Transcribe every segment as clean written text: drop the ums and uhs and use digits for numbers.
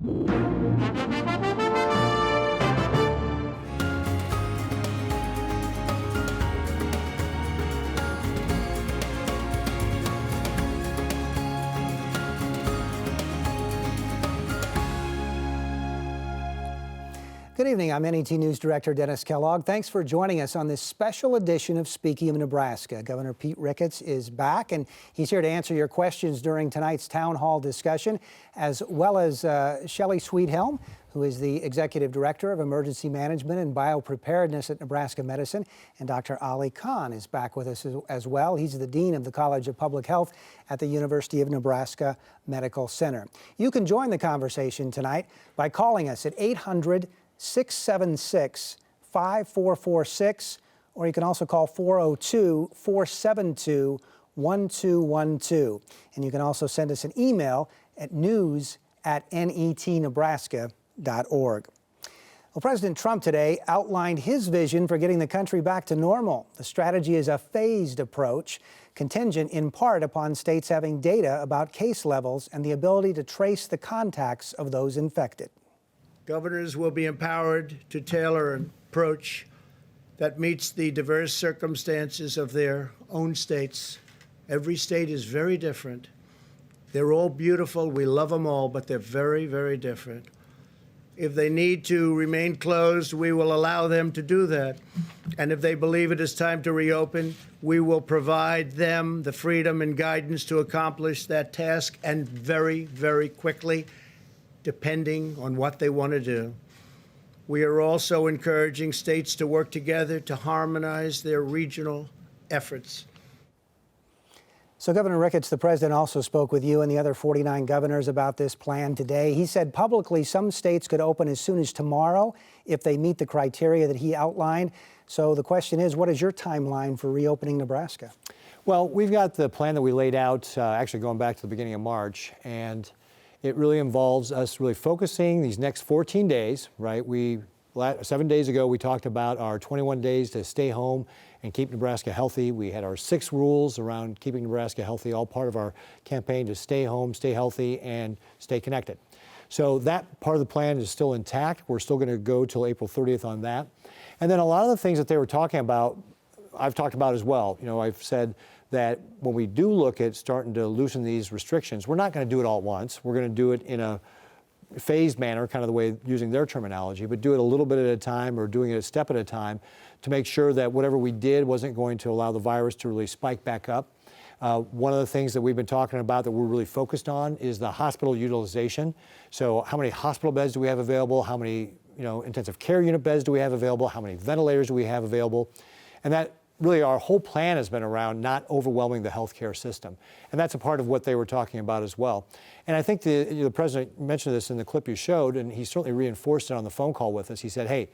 Good evening. I'm NET News Director Dennis Kellogg. Thanks for joining us on this special edition of Speaking of Nebraska. Governor Pete Ricketts is back, and he's here to answer your questions during tonight's town hall discussion, as well as Shelley Sweethelm, who is the Executive Director of Emergency Management and Biopreparedness at Nebraska Medicine. And Dr. Ali Khan is back with us as well. He's the Dean of the College of Public Health at the University of Nebraska Medical Center. You can join the conversation tonight by calling us at 800-676-5446, or you can also call 402-472-1212. And you can also send us an email at news@netnebraska.org. Well, President Trump today outlined his vision for getting the country back to normal. The strategy is a phased approach, contingent in part upon states having data about case levels and the ability to trace the contacts of those infected. Governors will be empowered to tailor an approach that meets the diverse circumstances of their own states. Every state is very different. They're all beautiful. We love them all, but they're very, very different. If they need to remain closed, we will allow them to do that. And if they believe it is time to reopen, we will provide them the freedom and guidance to accomplish that task, and very, very quickly, depending on what they want to do. We are also encouraging states to work together to harmonize their regional efforts. So Governor Ricketts, the president, also spoke with you and the other 49 governors about this plan today. He said publicly some states could open as soon as tomorrow if they meet the criteria that he outlined. So the question is, what is your timeline for reopening Nebraska? Well, we've got the plan that we laid out actually going back to the beginning of March, and it really involves us really focusing these next 14 days, right? 7 days ago, we talked about our 21 days to stay home and keep Nebraska healthy. We had our 6 rules around keeping Nebraska healthy, all part of our campaign to stay home, stay healthy, and stay connected. So that part of the plan is still intact. We're still going to go till April 30th on that. And then a lot of the things that they were talking about, I've talked about as well. You know, I've said that when we do look at starting to loosen these restrictions, we're not going to do it all at once. We're going to do it in a phased manner, kind of the way using their terminology, but do it a little bit at a time, or doing it a step at a time, to make sure that whatever we did wasn't going to allow the virus to really spike back up. One of the things that we've been talking about that we're really focused on is the hospital utilization. So how many hospital beds do we have available? How many intensive care unit beds do we have available? How many ventilators do we have available? And that really, our whole plan has been around not overwhelming the healthcare system. And that's a part of what they were talking about as well. And I think the president mentioned this in the clip you showed, and he certainly reinforced it on the phone call with us. He said, hey,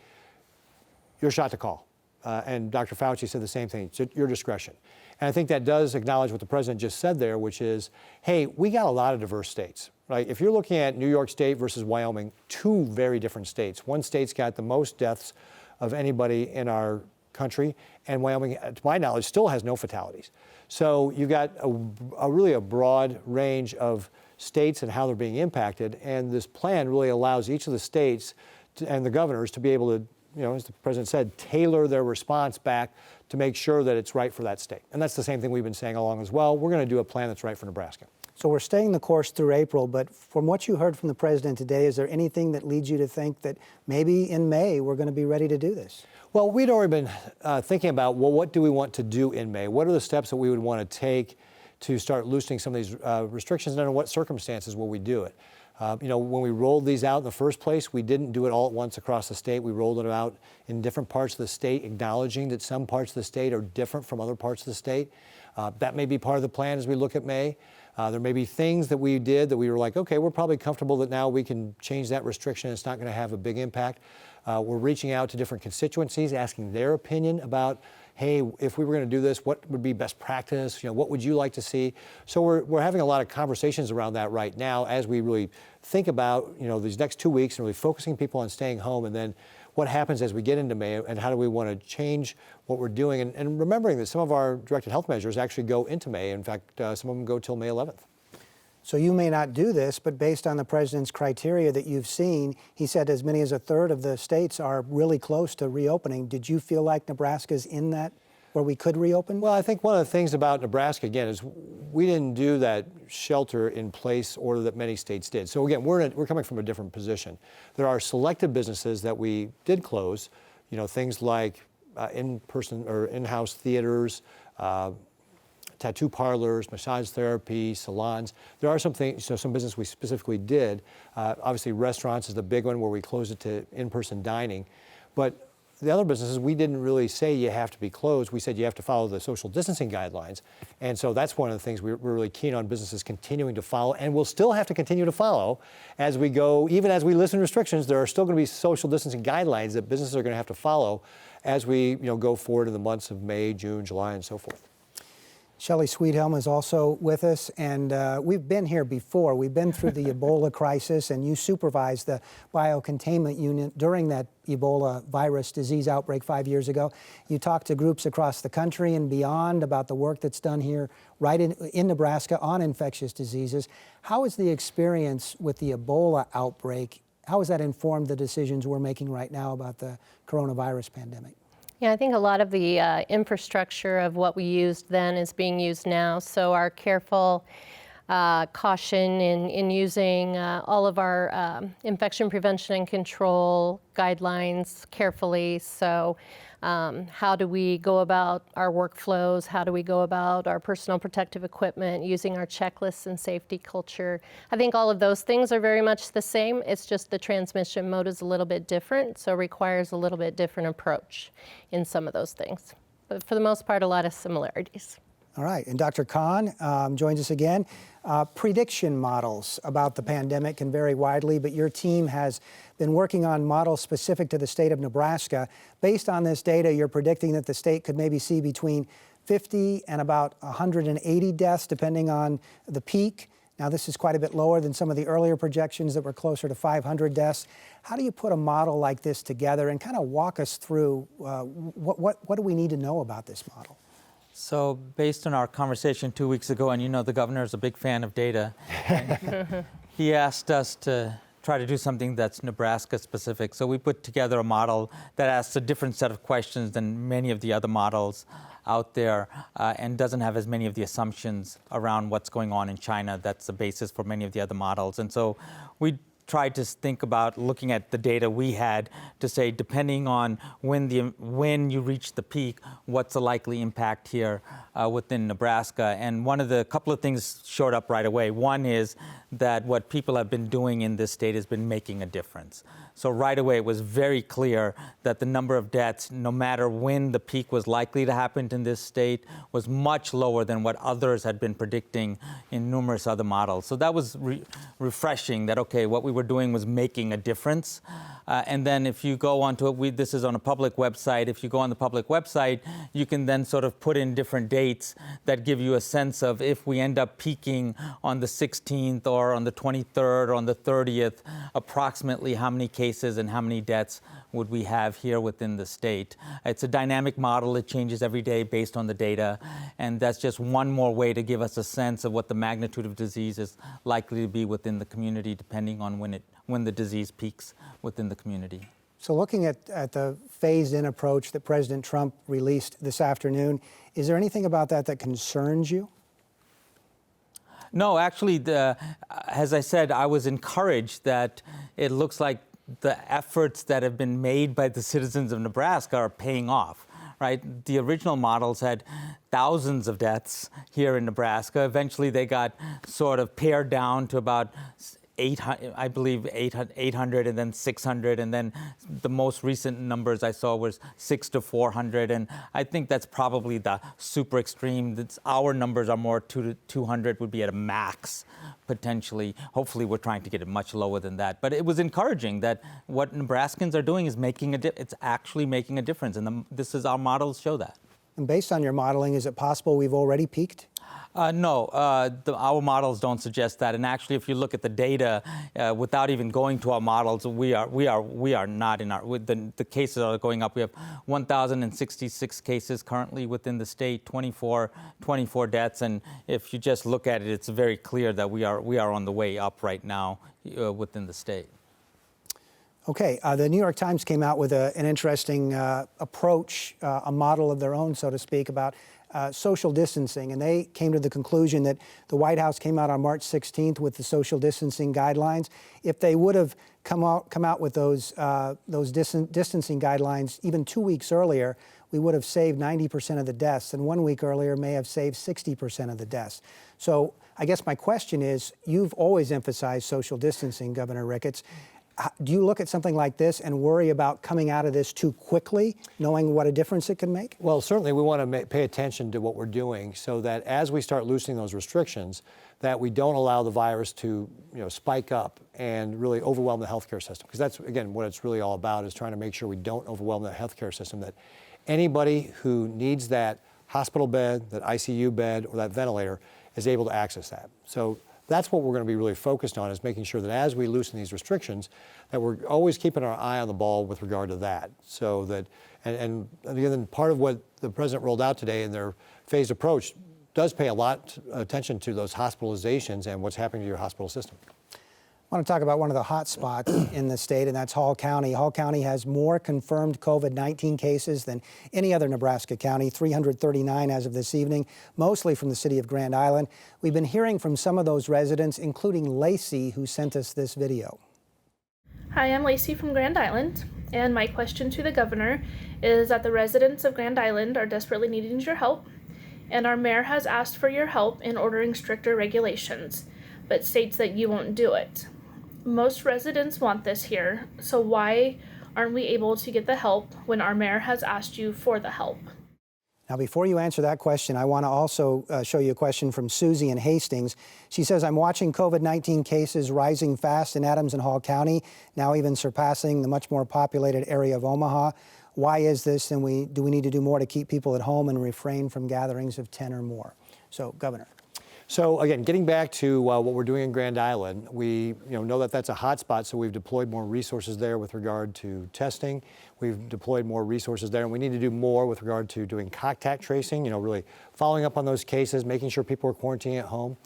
your shot to call. And Dr. Fauci said the same thing. It's at your discretion. And I think that does acknowledge what the president just said there, which is, hey, we got a lot of diverse states, right? If you're looking at New York State versus Wyoming, 2 very different states. One state's got the most deaths of anybody in our country, and Wyoming, to my knowledge, still has no fatalities. So you've got really a broad range of states and how they're being impacted, and this plan really allows each of the states and the governors to be able to, as the president said, tailor their response back to make sure that it's right for that state. And that's the same thing we've been saying along as well. We're going to do a plan that's right for Nebraska. So we're staying the course through April, but from what you heard from the president today, is there anything that leads you to think that maybe in May we're going to be ready to do this? Well, we'd already been thinking about, well, what do we want to do in May? What are the steps that we would want to take to start loosening some of these restrictions, and under what circumstances will we do it? When we rolled these out in the first place, we didn't do it all at once across the state. We rolled it out in different parts of the state, acknowledging that some parts of the state are different from other parts of the state. That may be part of the plan as we look at May. There may be things that we did that we were like, okay, we're probably comfortable that now we can change that restriction. It's not going to have a big impact. We're reaching out to different constituencies, asking their opinion about, hey, if we were going to do this, what would be best practice? What would you like to see? So we're having a lot of conversations around that right now as we really think about, these next 2 weeks and really focusing people on staying home, and then what happens as we get into May, and how do we want to change what we're doing, and remembering that some of our directed health measures actually go into May. In fact, some of them go till May 11th. So you may not do this, but based on the president's criteria that you've seen, he said as many as a third of the states are really close to reopening. Did you feel like Nebraska's in that where we could reopen? Well, I think one of the things about Nebraska, again, is we didn't do that shelter-in-place order that many states did. So again, we're coming from a different position. There are selected businesses that we did close, things like in-person or in-house theaters, tattoo parlors, massage therapy, salons. There are some things, some business we specifically did. Obviously, restaurants is the big one where we closed it to in-person dining. But the other businesses, we didn't really say you have to be closed. We said you have to follow the social distancing guidelines. And so that's one of the things we're really keen on businesses continuing to follow, and we'll still have to continue to follow as we go. Even as we listen to restrictions, there are still going to be social distancing guidelines that businesses are going to have to follow as we go forward in the months of May, June, July, and so forth. Shelley Sweethelm is also with us, and we've been here before. We've been through the Ebola crisis, and you supervised the biocontainment unit during that Ebola virus disease outbreak 5 years ago. You talked to groups across the country and beyond about the work that's done here right in Nebraska on infectious diseases. How has the experience with the Ebola outbreak, how has that informed the decisions we're making right now about the coronavirus pandemic? Yeah, I think a lot of the infrastructure of what we used then is being used now. So our careful caution in using all of our infection prevention and control guidelines carefully. So how do we go about our workflows? How do we go about our personal protective equipment, using our checklists and safety culture? I think all of those things are very much the same. It's just the transmission mode is a little bit different, so requires a little bit different approach in some of those things. But for the most part, a lot of similarities. All right, and Dr. Kahn joins us again. Prediction models about the pandemic can vary widely, but your team has been working on models specific to the state of Nebraska. Based on this data, you're predicting that the state could maybe see between 50 and about 180 deaths, depending on the peak. Now, this is quite a bit lower than some of the earlier projections that were closer to 500 deaths. How do you put a model like this together and kind of walk us through what do we need to know about this model? So based on our conversation 2 weeks ago, and the governor is a big fan of data, he asked us to try to do something that's Nebraska specific. So we put together a model that asks a different set of questions than many of the other models out there and doesn't have as many of the assumptions around what's going on in China. That's the basis for many of the other models. And so we tried to think about looking at the data we had to say, depending on when you reach the peak, what's the likely impact here within Nebraska. And couple of things showed up right away. One is that what people have been doing in this state has been making a difference. So right away, it was very clear that the number of deaths, no matter when the peak was likely to happen in this state, was much lower than what others had been predicting in numerous other models. So that was refreshing that, okay, what we were doing was making a difference. And then if you go onto it, this is on a public website. If you go on the public website, you can then sort of put in different dates that give you a sense of if we end up peaking on the 16th or on the 23rd or on the 30th, approximately how many cases and how many deaths would we have here within the state. It's a dynamic model. It changes every day based on the data. And that's just one more way to give us a sense of what the magnitude of disease is likely to be within the community, depending on when the disease peaks within the community. So looking at the phased-in approach that President Trump released this afternoon, is there anything about that concerns you? No, actually, as I said, I was encouraged that it looks like the efforts that have been made by the citizens of Nebraska are paying off, right? The original models had thousands of deaths here in Nebraska. Eventually, they got sort of pared down to about 800, I believe 800 and then 600, and then the most recent numbers I saw was 600 to 400, and I think that's probably the super extreme. Our numbers are more 200 to 200 would be at a max, potentially. Hopefully, we're trying to get it much lower than that. But it was encouraging that what Nebraskans are doing is it's actually making a difference, and our models show that. And based on your modeling, is it possible we've already peaked? No, our models don't suggest that. And actually, if you look at the data, without even going to our models, we are not in our. The cases are going up. We have 1,066 cases currently within the state, 24 deaths. And if you just look at it, it's very clear that we are on the way up right now within the state. Okay, the New York Times came out with an interesting approach, a model of their own, so to speak, about social distancing, and they came to the conclusion that the White House came out on March 16th with the social distancing guidelines. If they would have come out with those distancing guidelines even 2 weeks earlier, we would have saved 90% of the deaths, and 1 week earlier may have saved 60% of the deaths. So I guess my question is, you've always emphasized social distancing, Governor Ricketts. Do you look at something like this and worry about coming out of this too quickly, knowing what a difference it can make? Well, certainly we want to pay attention to what we're doing so that as we start loosening those restrictions, that we don't allow the virus to spike up and really overwhelm the healthcare system. Because that's, again, what it's really all about, is trying to make sure we don't overwhelm the healthcare system, that anybody who needs that hospital bed, that ICU bed, or that ventilator is able to access that. So that's what we're going to be really focused on, is making sure that as we loosen these restrictions, that we're always keeping our eye on the ball with regard to that. So that, and again, part of what the president rolled out today in their phased approach does pay a lot of attention to those hospitalizations and what's happening to your hospital system. I want to talk about one of the hot spots in the state, and that's Hall County. Hall County has more confirmed COVID-19 cases than any other Nebraska county, 339 as of this evening, mostly from the city of Grand Island. We've been hearing from some of those residents, including Lacey, who sent us this video. Hi, I'm Lacey from Grand Island, and my question to the governor is that the residents of Grand Island are desperately needing your help, and our mayor has asked for your help in ordering stricter regulations, but states that you won't do it. Most residents want this here, so why aren't we able to get the help when our mayor has asked you for the help? Now, before you answer that question, I want to also show you a question from Susie in Hastings. She says, I'm watching COVID-19 cases rising fast in Adams and Hall County, now even surpassing the much more populated area of Omaha. Why is this, and do we need to do more to keep people at home and refrain from gatherings of 10 or more? So, Governor. So again, getting back to what we're doing in Grand Island, we know that that's a hot spot, so we've deployed more resources there with regard to testing. We've deployed more resources there, and we need to do more with regard to doing contact tracing, really following up on those cases, making sure people are quarantining at home.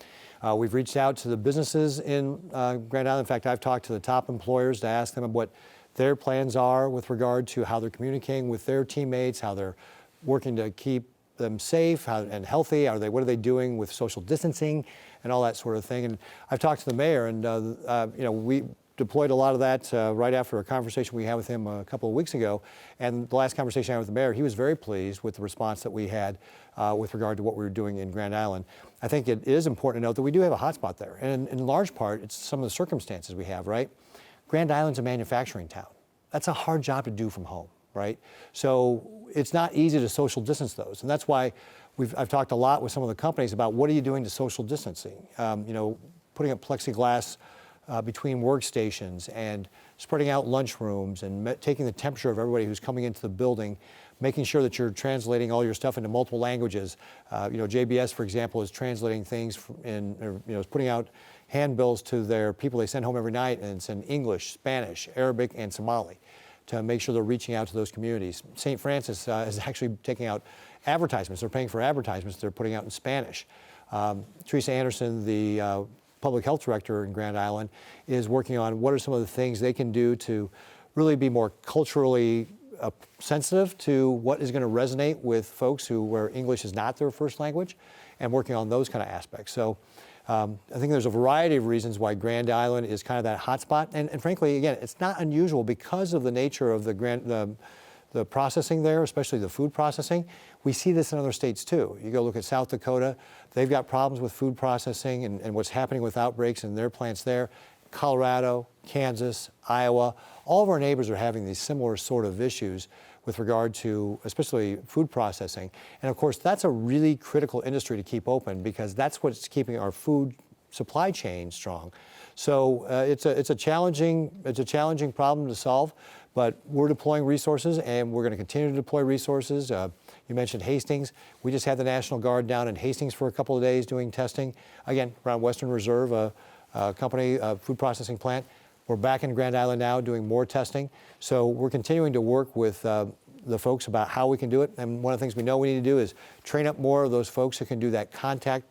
We've reached out to the businesses in Grand Island. In fact, I've talked to the top employers to ask them what their plans are with regard to how they're communicating with their teammates, how they're working to keep them safe and healthy. What are they doing with social distancing and all that sort of thing? And I've talked to the mayor, and we deployed a lot of that right after a conversation we had with him a couple of weeks ago. And the last conversation I had with the mayor, he was very pleased with the response that we had with regard to what we were doing in Grand Island. I think it is important to note that we do have a hotspot there, and in large part, it's some of the circumstances we have, right? Grand Island's a manufacturing town. That's a hard job to do from home, right? So it's not easy to social distance those. And that's why I've talked a lot with some of the companies about what are you doing to social distancing? Putting up plexiglass between workstations and spreading out lunchrooms and taking the temperature of everybody who's coming into the building, making sure that you're translating all your stuff into multiple languages. JBS, for example, is translating things is putting out handbills to their people they send home every night, and it's in English, Spanish, Arabic, and Somali, to make sure they're reaching out to those communities. St. Francis is actually taking out advertisements. They're paying for advertisements they're putting out in Spanish. Teresa Anderson, the public health director in Grand Island, is working on what are some of the things they can do to really be more culturally sensitive to what is going to resonate with folks where English is not their first language, and working on those kind of aspects. So I think there's a variety of reasons why Grand Island is kind of that hot spot. And frankly, again, it's not unusual because of the nature of the processing there, especially the food processing. We see this in other states too. You go look at South Dakota, they've got problems with food processing and what's happening with outbreaks in their plants there. Colorado, Kansas, Iowa, all of our neighbors are having these similar sort of issues with regard to especially food processing. And of course, that's a really critical industry to keep open, because that's what's keeping our food supply chain strong. So it's a challenging problem to solve, but we're deploying resources, and we're going to continue to deploy resources. You mentioned Hastings. We just had the National Guard down in Hastings for a couple of days doing testing. Again, around Western Reserve, a company, a food processing plant. We're back in Grand Island now doing more testing. So we're continuing to work with the folks about how we can do it. And one of the things we know we need to do is train up more of those folks who can do that contact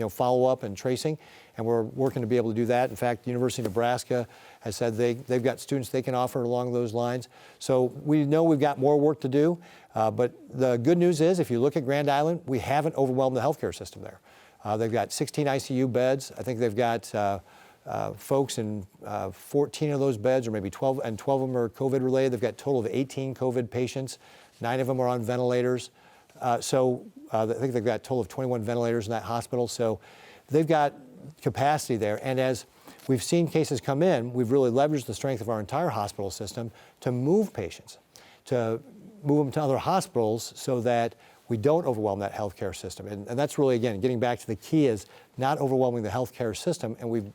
follow-up and tracing, and we're working to be able to do that. In fact, the University of Nebraska has said they've got students they can offer along those lines. So we know we've got more work to do, but the good news is if you look at Grand Island, we haven't overwhelmed the healthcare system there. They've got 16 ICU beds. I think they've got folks in 14 of those beds, or maybe 12, and 12 of them are COVID related. They've got a total of 18 COVID patients. 9 of them are on ventilators. I think they've got a total of 21 ventilators in that hospital. So they've got capacity there. And as we've seen cases come in, we've really leveraged the strength of our entire hospital system to move patients, to move them to other hospitals so that we don't overwhelm that healthcare system. And that's really, again, getting back to the key is not overwhelming the healthcare system. And we've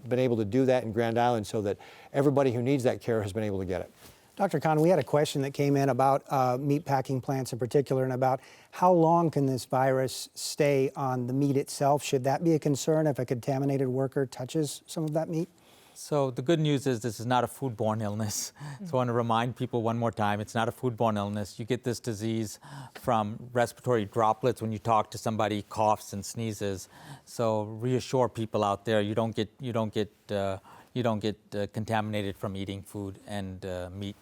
been able to do that in Grand Island so that everybody who needs that care has been able to get it. Dr. Khan, we had a question that came in about meat packing plants in particular, and about how long can this virus stay on the meat itself? Should that be a concern if a contaminated worker touches some of that meat? So the good news is this is not a foodborne illness. So I want to remind people one more time, it's not a foodborne illness. You get this disease from respiratory droplets when you talk to somebody coughs and sneezes. So reassure people out there, you don't get contaminated from eating food and meat.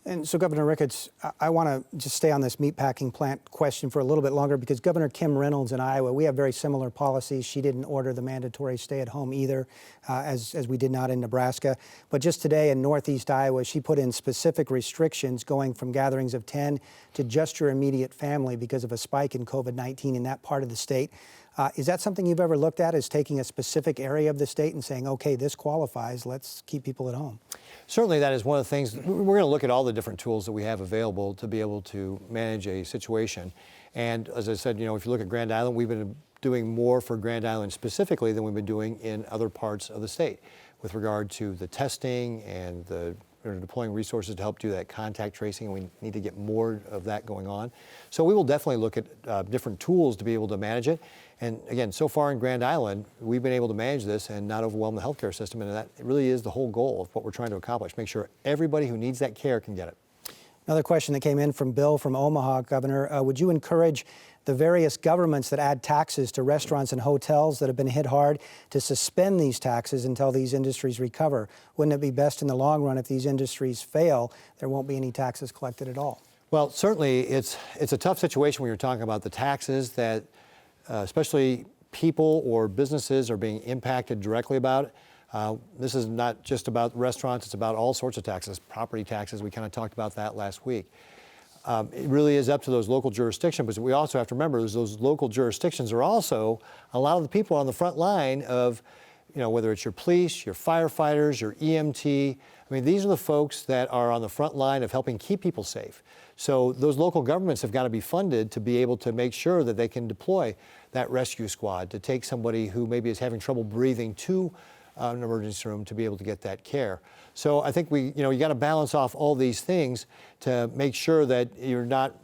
And so, Governor Ricketts, I want to just stay on this meatpacking plant question for a little bit longer, because Governor Kim Reynolds in Iowa, we have very similar policies. She didn't order the mandatory stay-at-home either, as we did not in Nebraska. But just today in Northeast Iowa, she put in specific restrictions going from gatherings of 10 to just your immediate family because of a spike in COVID-19 in that part of the state. Is that something you've ever looked at, as taking a specific area of the state and saying, okay, this qualifies, let's keep people at home? Certainly that is one of the things. We're going to look at all the different tools that we have available to be able to manage a situation. And as I said, if you look at Grand Island, we've been doing more for Grand Island specifically than we've been doing in other parts of the state with regard to the testing and we're deploying resources to help do that contact tracing, and we need to get more of that going on. So we will definitely look at different tools to be able to manage it. And again, so far in Grand Island, we've been able to manage this and not overwhelm the healthcare system, and that really is the whole goal of what we're trying to accomplish, make sure everybody who needs that care can get it. Another question that came in from Bill from Omaha, Governor. Would you encourage the various governments that add taxes to restaurants and hotels that have been hit hard to suspend these taxes until these industries recover? Wouldn't it be best in the long run if these industries fail, there won't be any taxes collected at all? Well, certainly it's a tough situation when you're talking about the taxes that especially people or businesses are being impacted directly about it. This is not just about restaurants, it's about all sorts of taxes, property taxes. We kind of talked about that last week. It really is up to those local jurisdictions, but we also have to remember those local jurisdictions are also a lot of the people on the front line of, whether it's your police, your firefighters, your EMT. I mean, these are the folks that are on the front line of helping keep people safe. So those local governments have got to be funded to be able to make sure that they can deploy that rescue squad to take somebody who maybe is having trouble breathing to an emergency room to be able to get that care. So I think you got to balance off all these things to make sure that you're not,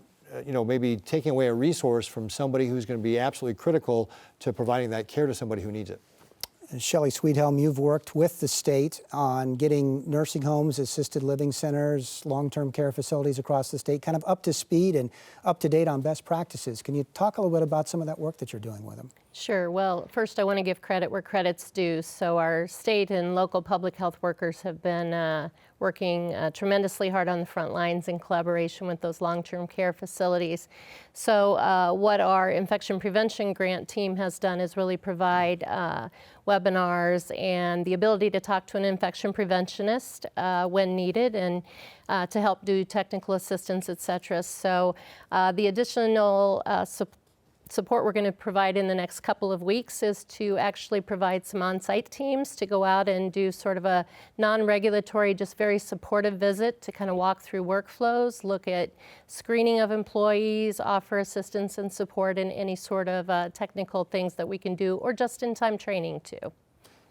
maybe taking away a resource from somebody who's going to be absolutely critical to providing that care to somebody who needs it. Shelley Sweethelm, you've worked with the state on getting nursing homes, assisted living centers, long-term care facilities across the state kind of up to speed and up to date on best practices. Can you talk a little bit about some of that work that you're doing with them? Sure. Well, first I want to give credit where credit's due. So our state and local public health workers have been working tremendously hard on the front lines in collaboration with those long-term care facilities. So what our infection prevention grant team has done is really provide webinars and the ability to talk to an infection preventionist when needed, and to help do technical assistance, et cetera. So the additional support we're going to provide in the next couple of weeks is to actually provide some on-site teams to go out and do sort of a non-regulatory, just very supportive visit to kind of walk through workflows, look at screening of employees, offer assistance and support in any sort of technical things that we can do, or just-in-time training too.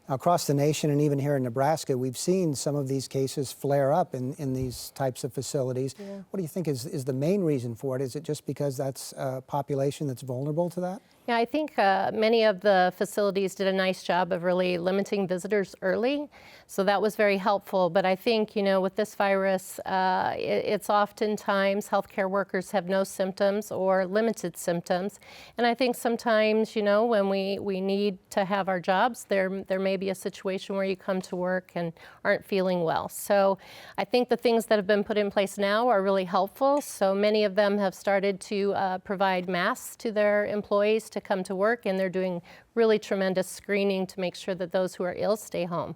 Across the nation and even here in Nebraska, we've seen some of these cases flare up in these types of facilities. Yeah. What do you think is the main reason for it? Is it just because that's a population that's vulnerable to that? Yeah, I think many of the facilities did a nice job of really limiting visitors early, so that was very helpful. But I think, with this virus, it's oftentimes healthcare workers have no symptoms or limited symptoms. And I think sometimes, when we need to have our jobs, there may be a situation where you come to work and aren't feeling well. So I think the things that have been put in place now are really helpful. So many of them have started to provide masks to their employees to come to work, and they're doing really tremendous screening to make sure that those who are ill stay home.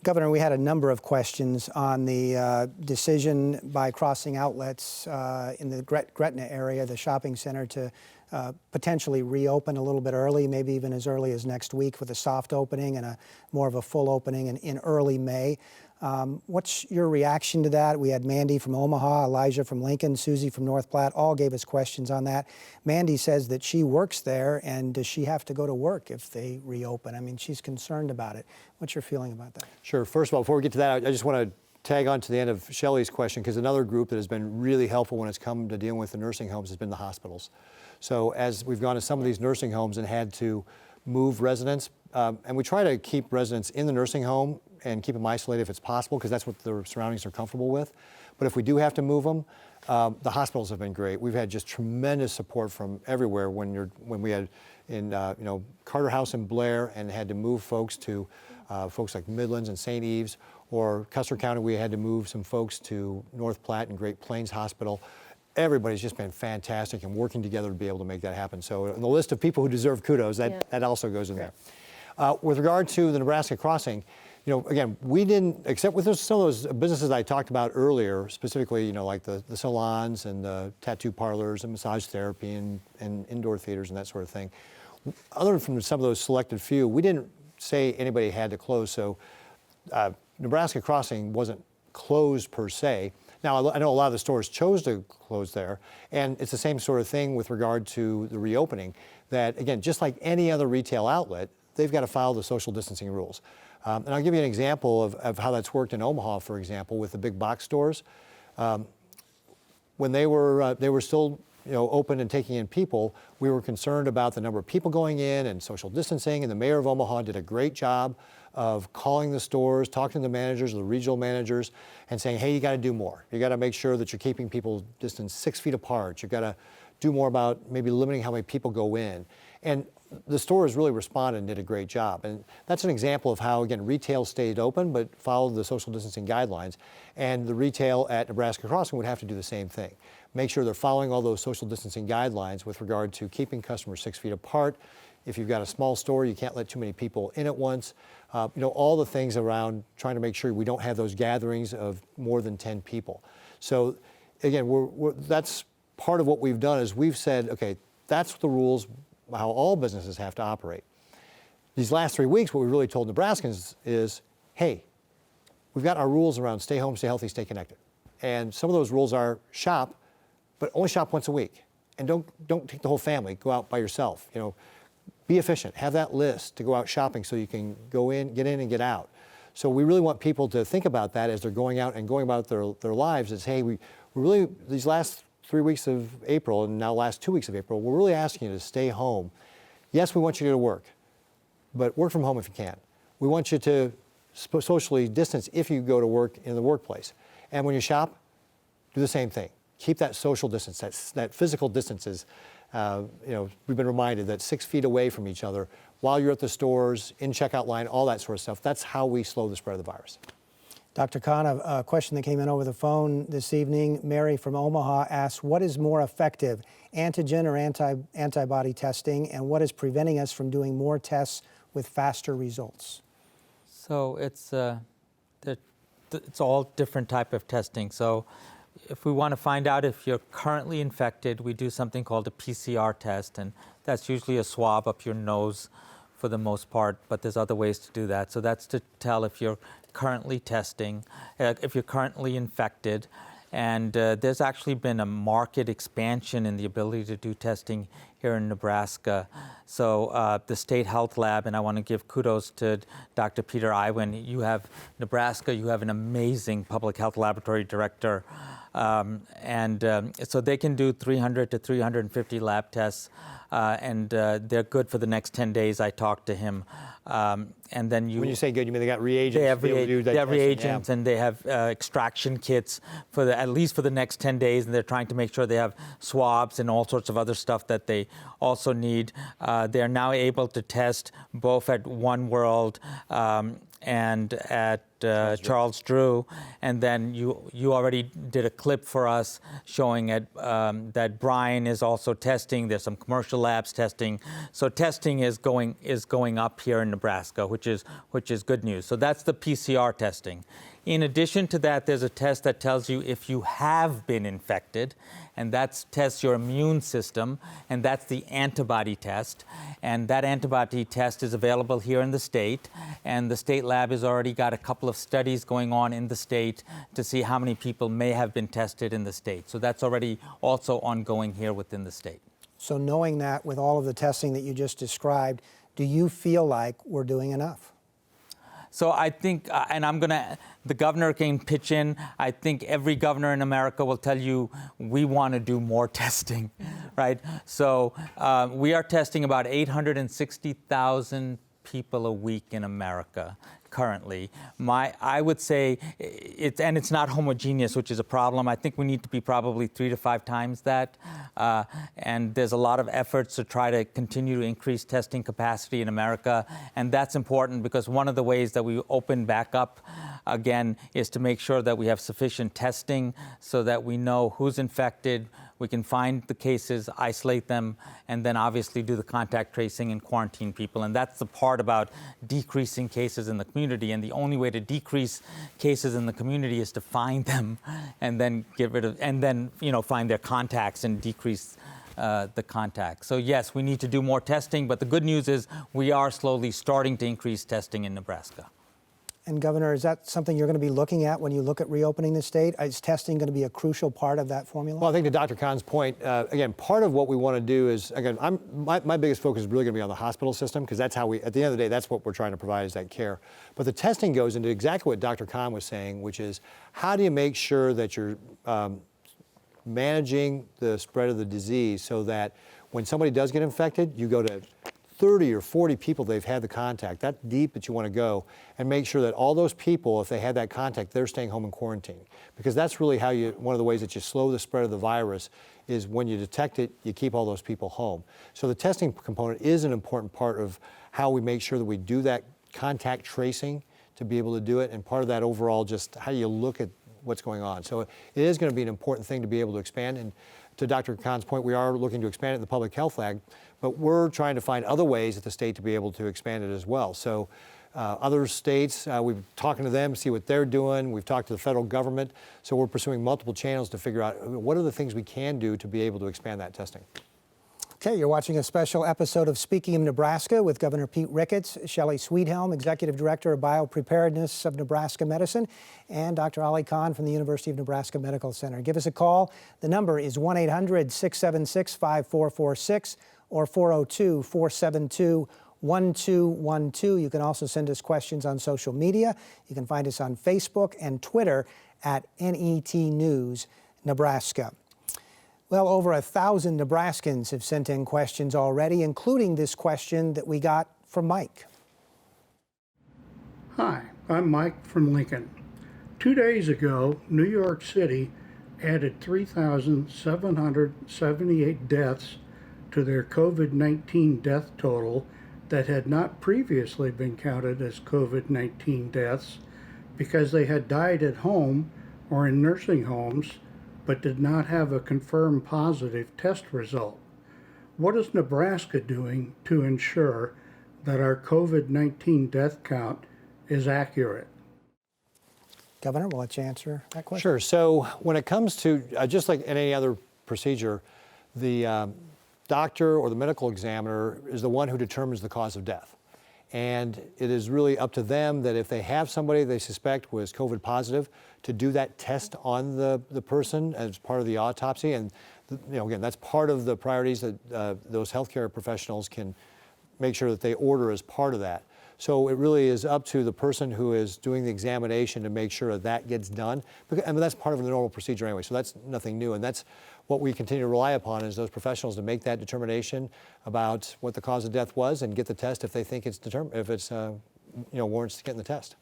Governor, we had a number of questions on the decision by Crossing Outlets in the Gretna area, the shopping center, to potentially reopen a little bit early, maybe even as early as next week with a soft opening and more of a full opening in early May. What's your reaction to that? We had Mandy from Omaha, Elijah from Lincoln, Susie from North Platte, all gave us questions on that. Mandy says that she works there, and does she have to go to work if they reopen? I mean, she's concerned about it. What's your feeling about that? Sure. First of all, before we get to that, I just want to tag on to the end of Shelley's question, because another group that has been really helpful when it's come to dealing with the nursing homes has been the hospitals. So as we've gone to some of these nursing homes and had to move residents, and we try to keep residents in the nursing home and keep them isolated if it's possible, because that's what their surroundings are comfortable with. But if we do have to move them, the hospitals have been great. We've had just tremendous support from everywhere when we had in Carter House in Blair and had to move folks to folks like Midlands and St. Eves, or Custer County, we had to move some folks to North Platte and Great Plains Hospital. Everybody's just been fantastic and working together to be able to make that happen. So on the list of people who deserve kudos, that also goes in there. With regard to the Nebraska Crossing, again, we didn't, except with some of those businesses I talked about earlier, specifically, like the salons and the tattoo parlors and massage therapy and indoor theaters and that sort of thing. Other than from some of those selected few, we didn't say anybody had to close. So Nebraska Crossing wasn't closed per se. Now, I know a lot of the stores chose to close there, and it's the same sort of thing with regard to the reopening, that, again, just like any other retail outlet, they've got to follow the social distancing rules. And I'll give you an example of how that's worked in Omaha, for example, with the big box stores. When they were still open and taking in people, we were concerned about the number of people going in and social distancing, and the mayor of Omaha did a great job of calling the stores, talking to the managers, the regional managers, and saying, hey, you got to do more. You got to make sure that you're keeping people distance 6 feet apart. You've got to do more about maybe limiting how many people go in. And the stores really responded and did a great job. And that's an example of how, again, retail stayed open but followed the social distancing guidelines. And the retail at Nebraska Crossing would have to do the same thing. Make sure they're following all those social distancing guidelines with regard to keeping customers 6 feet apart. If you've got a small store, you can't let too many people in at once. All the things around trying to make sure we don't have those gatherings of more than 10 people. So again, that's part of what we've done is we've said, okay, that's the rules, how all businesses have to operate. These last 3 weeks, what we really told Nebraskans is, hey, we've got our rules around stay home, stay healthy, stay connected. And some of those rules are shop, but only shop once a week. And don't take the whole family, go out by yourself. Be efficient, have that list to go out shopping so you can go in, get in and get out. So we really want people to think about that as they're going out and going about their lives is, hey, we really, these last 3 weeks of April and now last 2 weeks of April, we're really asking you to stay home. Yes, we want you to go to work, but work from home if you can. We want you to socially distance if you go to work in the workplace. And when you shop, do the same thing. Keep that social distance, that physical distances. We've been reminded that 6 feet away from each other while you're at the stores, in checkout line, all that sort of stuff. That's how we slow the spread of the virus. Dr. Khan, a question that came in over the phone this evening. Mary from Omaha asks, what is more effective, antigen or antibody testing, and what is preventing us from doing more tests with faster results? So it's all different type of testing. So if we want to find out if you're currently infected, we do something called a PCR test, and that's usually a swab up your nose for the most part, but there's other ways to do that. So that's to tell if you're currently testing, if you're currently infected. And there's actually been a market expansion in the ability to do testing here in Nebraska. So the State Health Lab, and I want to give kudos to Dr. Peter Iwin. You have Nebraska, you have an amazing public health laboratory director. So they can do 300 to 350 lab tests, and they're good for the next 10 days. I talked to him. And then When you say good, you mean they got reagents? They have, to be able to do that they have testing? reagents, and they have extraction kits for at least for the next 10 days, and they're trying to make sure they have swabs and all sorts of other stuff that they also need. They're now able to test both at One World and at Charles Drew, and then you already did a clip for us showing that Brian is also testing. There's some commercial labs testing, so testing is going up here in Nebraska, which is good news. So that's the PCR testing. In addition to that, there's a test that tells you if you have been infected, and that tests your immune system, and that's the antibody test. And that antibody test is available here in the state, and the state lab has already got a couple of studies going on in the state to see how many people may have been tested in the state. So that's already also ongoing here within the state. So knowing that with all of the testing that you just described, do you feel like we're doing enough? So I think, and the governor can pitch in. I think every governor in America will tell you we want to do more testing, right? So we are testing about 860,000 people a week in America currently. I would say it's not homogeneous, which is a problem. I think we need to be probably 3 to 5 times that. And there's a lot of efforts to try to continue to increase testing capacity in America. And that's important because one of the ways that we open back up again is to make sure that we have sufficient testing so that we know who's infected. We can find the cases, isolate them, and then obviously do the contact tracing and quarantine people. And that's the part about decreasing cases in the community. And the only way to decrease cases in the community is to find them and then get rid of, and then, find their contacts and decrease the contacts. So yes, we need to do more testing, but the good news is we are slowly starting to increase testing in Nebraska. And Governor, is that something you're going to be looking at when you look at reopening the state? Is testing going to be a crucial part of that formula? Well, I think to Dr. Khan's point, again, part of what we want to do is, again, my biggest focus is really going to be on the hospital system because that's how at the end of the day, that's what we're trying to provide is that care. But the testing goes into exactly what Dr. Khan was saying, which is how do you make sure that you're managing the spread of the disease so that when somebody does get infected, you go to 30 or 40 people they've had the contact, that deep that you want to go, and make sure that all those people, if they had that contact, they're staying home in quarantine. Because that's really how one of the ways that you slow the spread of the virus is when you detect it, you keep all those people home. So the testing component is an important part of how we make sure that we do that contact tracing to be able to do it, and part of that overall just how you look at what's going on. So it is going to be an important thing to be able to expand. And to Dr. Khan's point, we are looking to expand it in the public health lab, but we're trying to find other ways at the state to be able to expand it as well. So other states, we've been talking to them, see what they're doing. We've talked to the federal government. So we're pursuing multiple channels to figure out what are the things we can do to be able to expand that testing. Okay, you're watching a special episode of Speaking of Nebraska with Governor Pete Ricketts, Shelley Sweethelm, Executive Director of Biopreparedness of Nebraska Medicine, and Dr. Ali Khan from the University of Nebraska Medical Center. Give us a call. The number is 1-800-676-5446 or 402-472-1212. You can also send us questions on social media. You can find us on Facebook and Twitter at NET News Nebraska. Well, over 1,000 Nebraskans have sent in questions already, including this question that we got from Mike. Hi, I'm Mike from Lincoln. 2 days ago, New York City added 3,778 deaths to their COVID-19 death total that had not previously been counted as COVID-19 deaths because they had died at home or in nursing homes but did not have a confirmed positive test result. What is Nebraska doing to ensure that our COVID-19 death count is accurate? Governor, we'll let you answer that question. Sure. So when it comes to, just like in any other procedure, the doctor or the medical examiner is the one who determines the cause of death. And it is really up to them that if they have somebody they suspect was COVID positive, to do that test on the person as part of the autopsy. And again, that's part of the priorities that those healthcare professionals can make sure that they order as part of that. So it really is up to the person who is doing the examination to make sure that that gets done. I mean, that's part of the normal procedure anyway, so that's nothing new. And that's what we continue to rely upon, is those professionals to make that determination about what the cause of death was and get the test if they think it's warrants getting the test.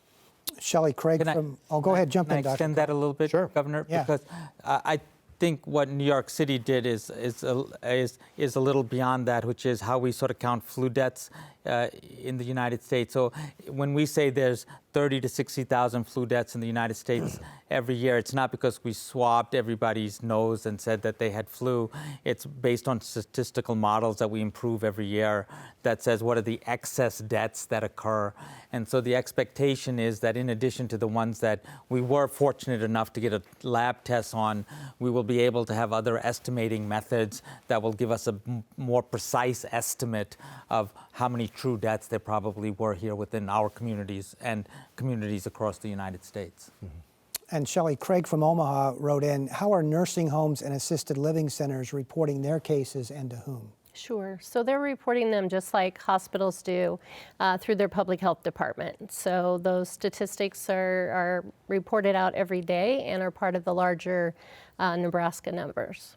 Shelley Craig go ahead, jump in, Can I Dr. extend that a little bit, Sure. Governor? Yeah. Because I think what New York City did is a little beyond that, which is how we sort of count flu deaths in the United States. So when we say there's 30 to 60,000 flu deaths in the United States every year, it's not because we swabbed everybody's nose and said that they had flu. It's based on statistical models that we improve every year that says what are the excess deaths that occur. And so the expectation is that in addition to the ones that we were fortunate enough to get a lab test on, we will be able to have other estimating methods that will give us a more precise estimate of how many true deaths there probably were here within our communities and communities across the United States. And Shelley Craig from Omaha wrote in, how are nursing homes and assisted living centers reporting their cases and to whom? Sure. So they're reporting them just like hospitals do through their public health department. So those statistics are reported out every day and are part of the larger Nebraska numbers.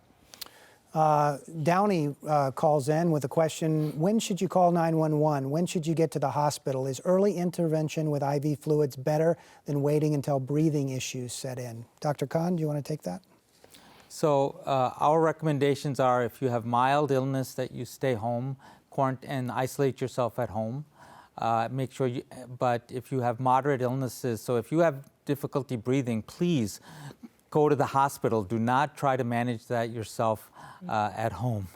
Downey calls in with a question, when should you call 911? When should you get to the hospital? Is early intervention with IV fluids better than waiting until breathing issues set in? Dr. Khan, do you want to take that? So our recommendations are, if you have mild illness, that you stay home, quarantine, and isolate yourself at home. Make sure but if you have moderate illnesses, so if you have difficulty breathing, please go to the hospital. Do not try to manage that yourself at home.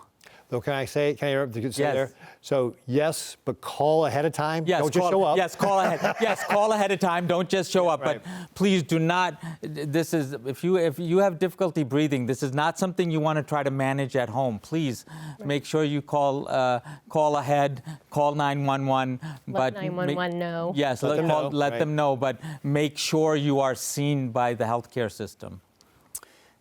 Though, can I interrupt? Yes. There? So yes, but call ahead of time. Yes, Don't just show up. Yes, call ahead. Yes, call ahead of time. Don't just show up. Right. But please do not. This is if you have difficulty breathing, this is not something you want to try to manage at home. Please make sure you call ahead. Call 911. Let 911 know. Yes, Let them know, let right. them know. But make sure you are seen by the healthcare system.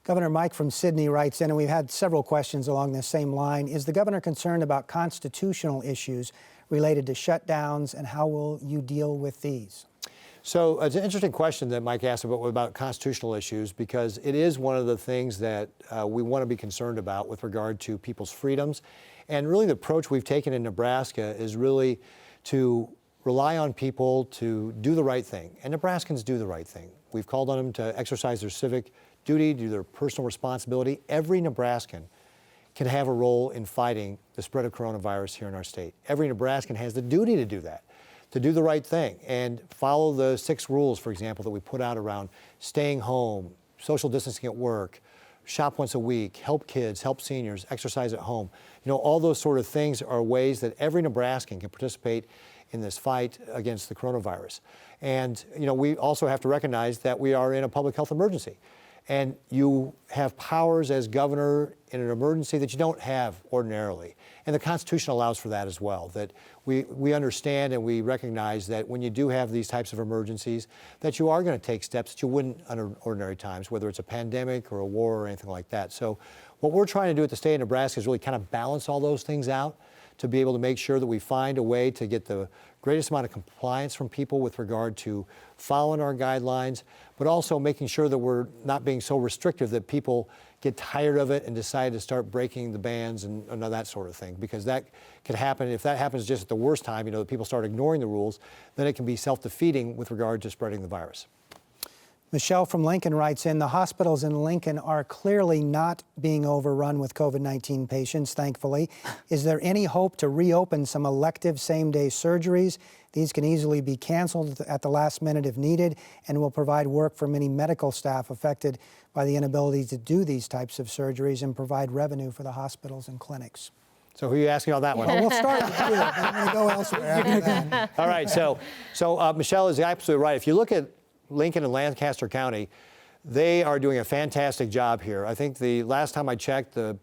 Governor Mike from Sydney writes in, and we've had several questions along this same line. Is the governor concerned about constitutional issues related to shutdowns, and how will you deal with these? So it's an interesting question that Mike asked about constitutional issues, because it is one of the things that we want to be concerned about with regard to people's freedoms. And really the approach we've taken in Nebraska is really to rely on people to do the right thing. And Nebraskans do the right thing. We've called on them to exercise their civic duty, do their personal responsibility. Every Nebraskan can have a role in fighting the spread of coronavirus here in our state. Every Nebraskan has the duty to do that, to do the right thing and follow the 6 rules, for example, that we put out around staying home, social distancing at work, shop once a week, help kids, help seniors, exercise at home. All those sort of things are ways that every Nebraskan can participate in this fight against the coronavirus. And, we also have to recognize that we are in a public health emergency. And you have powers as governor in an emergency that you don't have ordinarily. And the Constitution allows for that as well, that we understand and we recognize that when you do have these types of emergencies, that you are going to take steps that you wouldn't under ordinary times, whether it's a pandemic or a war or anything like that. So what we're trying to do at the state of Nebraska is really kind of balance all those things out to be able to make sure that we find a way to get the greatest amount of compliance from people with regard to following our guidelines, but also making sure that we're not being so restrictive that people get tired of it and decide to start breaking the bans and that sort of thing, because that could happen. If that happens just at the worst time, that people start ignoring the rules, then it can be self-defeating with regard to spreading the virus. Michelle from Lincoln writes in, the hospitals in Lincoln are clearly not being overrun with COVID-19 patients, thankfully. Is there any hope to reopen some elective same-day surgeries? These can easily be canceled at the last minute if needed and will provide work for many medical staff affected by the inability to do these types of surgeries and provide revenue for the hospitals and clinics. So who are you asking on that one? Well, we'll start with you, but I'm going to go elsewhere after that. All right, so Michelle is absolutely right. If you look at Lincoln and Lancaster County, they are doing a fantastic job here. I think the last time I checked, the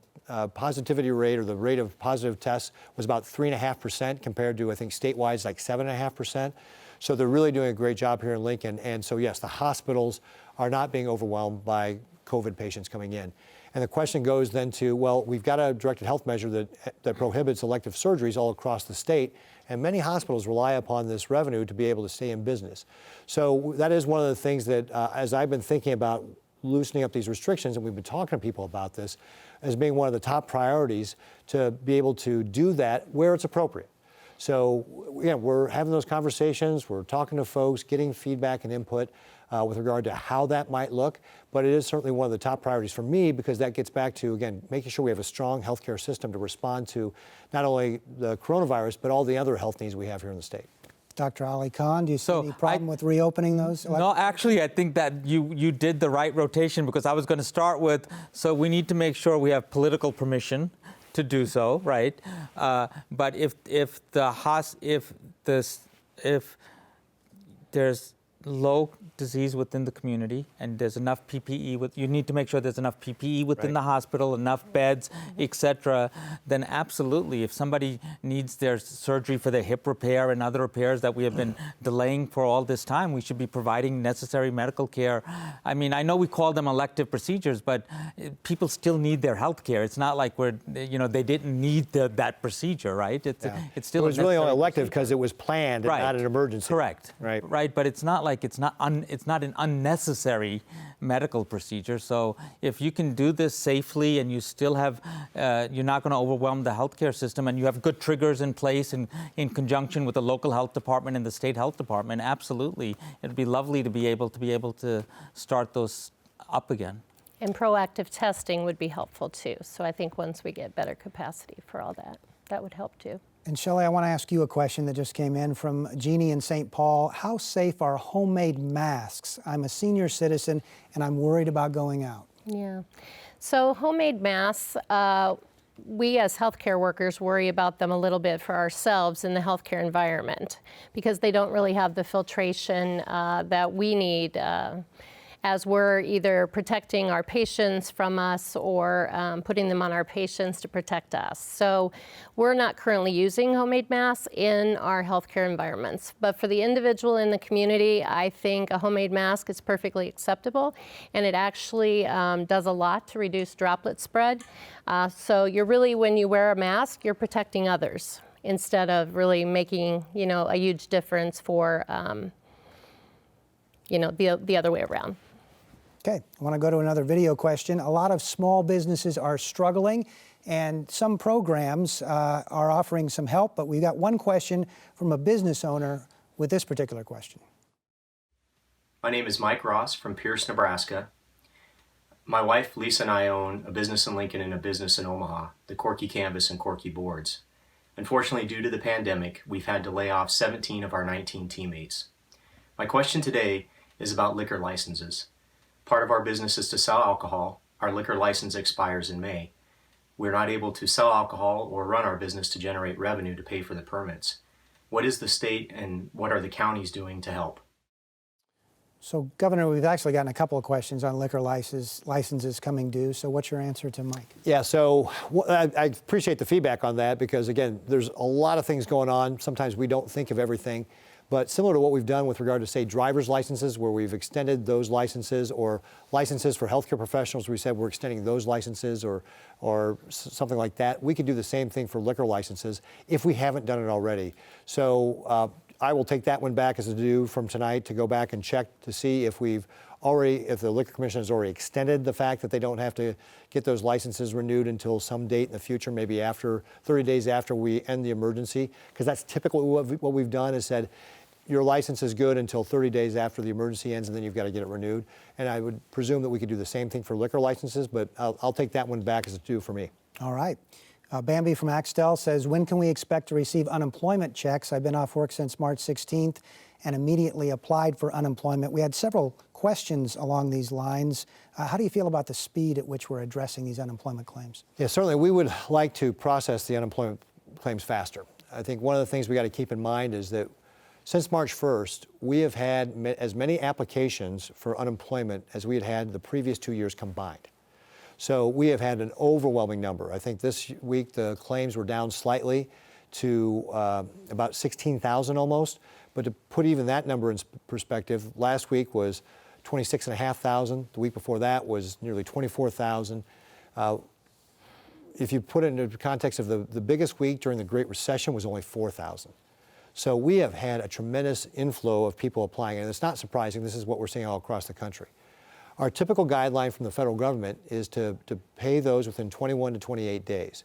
positivity rate or the rate of positive tests was about 3.5% compared to, I think, statewide is like 7.5%. So they're really doing a great job here in Lincoln. And so, yes, the hospitals are not being overwhelmed by COVID patients coming in. And the question goes then to, well, we've got a directed health measure that prohibits elective surgeries all across the state, and many hospitals rely upon this revenue to be able to stay in business. So that is one of the things that, as I've been thinking about loosening up these restrictions, and we've been talking to people about this, as being one of the top priorities to be able to do that where it's appropriate. So, we're having those conversations, we're talking to folks, getting feedback and input with regard to how that might look, but it is certainly one of the top priorities for me because that gets back to, again, making sure we have a strong healthcare system to respond to not only the coronavirus, but all the other health needs we have here in the state. Dr. Ali Khan, do you see any problem with reopening those? No, actually, I think that you did the right rotation because I was going to start with, so we need to make sure we have political permission to do so, right? But if there's low disease within the community and there's enough PPE, you need to make sure there's enough PPE within the hospital, enough beds, etc. Then absolutely, if somebody needs their surgery for their hip repair and other repairs that we have been delaying for all this time, we should be providing necessary medical care. I mean, I know we call them elective procedures, but people still need their health care. It's not like they didn't need that procedure, right? It's still. It was really only elective because it was planned and not an emergency. Correct. Right. But it's not like it's not an unnecessary medical procedure. So if you can do this safely and you still have, you're not going to overwhelm the healthcare system, and you have good triggers in place in conjunction with the local health department and the state health department, absolutely, it'd be lovely to be able to start those up again. And proactive testing would be helpful too. So I think once we get better capacity for all that, that would help too. And Shelley, I want to ask you a question that just came in from Jeannie in St. Paul. How safe are homemade masks? I'm a senior citizen and I'm worried about going out. Yeah. So homemade masks, we as healthcare workers worry about them a little bit for ourselves in the healthcare environment because they don't really have the filtration that we need as we're either protecting our patients from us or putting them on our patients to protect us. So we're not currently using homemade masks in our healthcare environments. But for the individual in the community, I think a homemade mask is perfectly acceptable, and it actually does a lot to reduce droplet spread. So you're really, when you wear a mask, you're protecting others instead of really making, a huge difference for, the other way around. Okay, I want to go to another video question. A lot of small businesses are struggling, and some programs are offering some help, but we got one question from a business owner with this particular question. My name is Mike Ross from Pierce, Nebraska. My wife, Lisa, and I own a business in Lincoln and a business in Omaha, the Corky Canvas and Corky Boards. Unfortunately, due to the pandemic, we've had to lay off 17 of our 19 teammates. My question today is about liquor licenses. Part of our business is to sell alcohol. Our liquor license expires in May. We're not able to sell alcohol or run our business to generate revenue to pay for the permits. What is the state and what are the counties doing to help? So, Governor, we've actually gotten a couple of questions on liquor licenses coming due. So what's your answer to Mike? Yeah, so I appreciate the feedback on that because, again, there's a lot of things going on. Sometimes we don't think of everything. But similar to what we've done with regard to, say, driver's licenses, where we've extended those licenses, or licenses for healthcare professionals, we said we're extending those licenses or something like that. We could do the same thing for liquor licenses if we haven't done it already. So I will take that one back as a due from tonight to go back and check to see if if the Liquor Commission has already extended the fact that they don't have to get those licenses renewed until some date in the future, maybe after 30 days after we end the emergency, because that's typically what we've done is said, your license is good until 30 days after the emergency ends, and then you've got to get it renewed. And I would presume that we could do the same thing for liquor licenses, but I'll take that one back as a due for me. All right. Bambi from Axtell says, when can we expect to receive unemployment checks? I've been off work since March 16th and immediately applied for unemployment. We had several questions along these lines. How do you feel about the speed at which we're addressing these unemployment claims? Yeah, certainly we would like to process the unemployment claims faster. I think one of the things we got to keep in mind is that Since March 1st, we have had as many applications for unemployment as we had had the previous 2 years combined. So we have had an overwhelming number. I think this week the claims were down slightly to about 16,000 almost. But to put even that number in perspective, last week was 26,500. The week before that was nearly 24,000. If you put it into context of the biggest week during the Great Recession was only 4,000. So we have had a tremendous inflow of people applying, and it's not surprising. This is what we're seeing all across the country. Our typical guideline from the federal government is to pay those within 21 to 28 days.